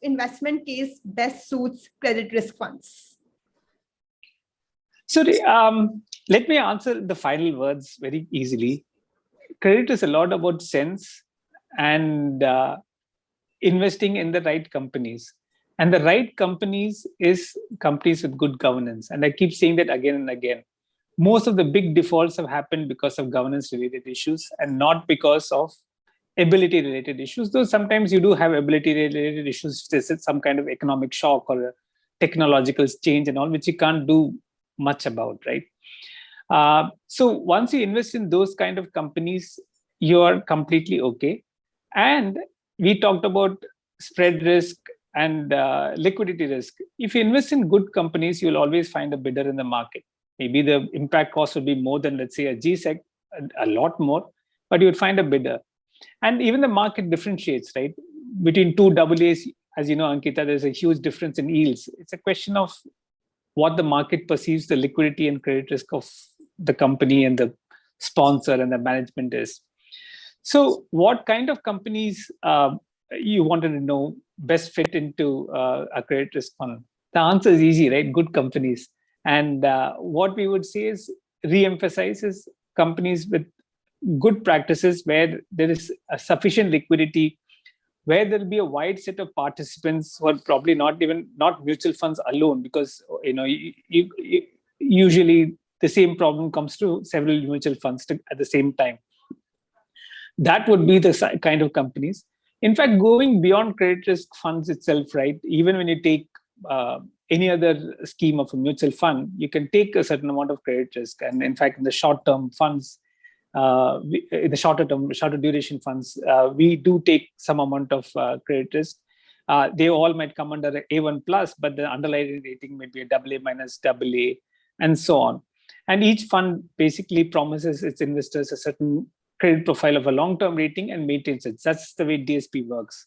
investment case best suits credit risk funds? So let me answer the final words very easily. Credit is a lot about sense and investing in the right companies. And the right companies is companies with good governance. And I keep saying that again and again. Most of the big defaults have happened because of governance-related issues and not because of ability-related issues. Though sometimes you do have ability-related issues. There's some kind of economic shock or a technological change and all, which you can't do much about, right? So once you invest in those kind of companies, you're completely okay. And we talked about spread risk and liquidity risk. If you invest in good companies, you'll always find a bidder in the market. Maybe the impact cost would be more than, let's say, a GSEC, a lot more, but you would find a bidder. And even the market differentiates, right? Between two AA's, as you know, Ankita, there's a huge difference in yields. It's a question of what the market perceives the liquidity and credit risk of the company and the sponsor and the management is. So what kind of companies you wanted to know best fit into a credit risk fund? The answer is easy, right? Good companies. And what we would say is re-emphasize is companies with good practices where there is a sufficient liquidity, where there will be a wide set of participants who are probably not mutual funds alone, because usually the same problem comes to several mutual funds at the same time. That would be the kind of companies. In fact, going beyond credit risk funds itself, right? Even when you take any other scheme of a mutual fund, you can take a certain amount of credit risk. And in fact, in the short-term funds, in the shorter duration funds, we do take some amount of credit risk. They all might come under A1+, but the underlying rating may be a AA minus, AA, and so on. And each fund basically promises its investors a certain credit profile of a long-term rating and maintains it. That's the way DSP works.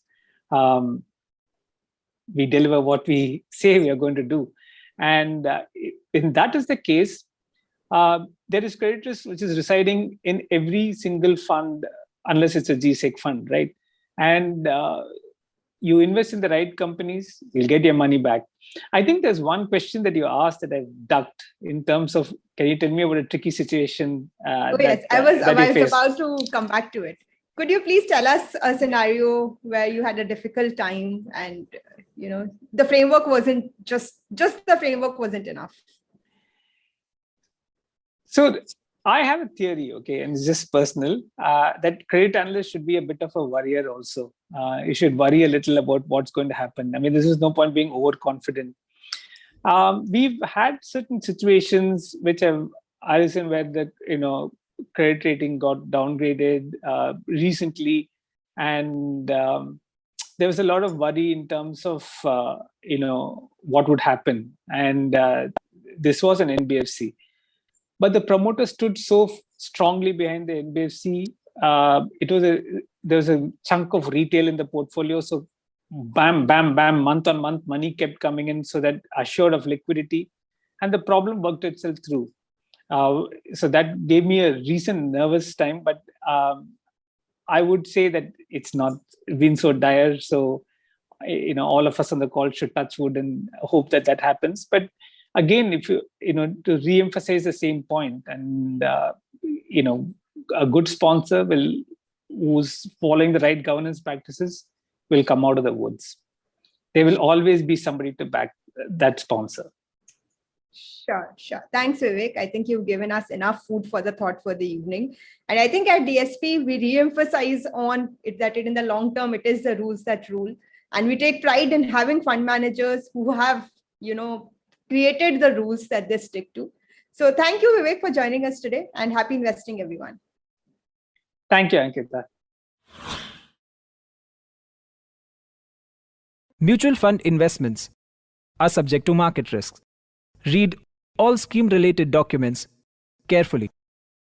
We deliver what we say we are going to do. And if that is the case, there is credit risk which is residing in every single fund, unless it's a GSEC fund, right? And you invest in the right companies, you'll get your money back. I think there's one question that you asked that I've ducked in terms of, can you tell me about a tricky situation? Yes, I was about to come back to it. Could you please tell us a scenario where you had a difficult time and the framework wasn't just the framework wasn't enough? So I have a theory, okay, and it's just personal, that credit analysts should be a bit of a worrier also. You should worry a little about what's going to happen. I mean, this is no point being overconfident. We've had certain situations which have arisen where the credit rating got downgraded recently, and there was a lot of worry in terms of what would happen. And this was an NBFC. But the promoter stood so strongly behind the NBFC. There was a chunk of retail in the portfolio. So bam, bam, bam, month on month, money kept coming in, so that assured of liquidity. And the problem worked itself through. So that gave me a recent nervous time. But I would say that it's not been so dire. So, all of us on the call should touch wood and hope that that happens. But again, if to re-emphasize the same point, and a good sponsor who's following the right governance practices will come out of the woods. There will always be somebody to back that sponsor. Sure. Thanks, Vivek. I think you've given us enough food for the thought for the evening. And I think at DSP, we re-emphasize on it that in the long term, it is the rules that rule. And we take pride in having fund managers who have, created the rules that they stick to. So thank you, Vivek, for joining us today, and happy investing, everyone. Thank you, Ankita. Mutual fund investments are subject to market risks. Read all scheme-related documents carefully.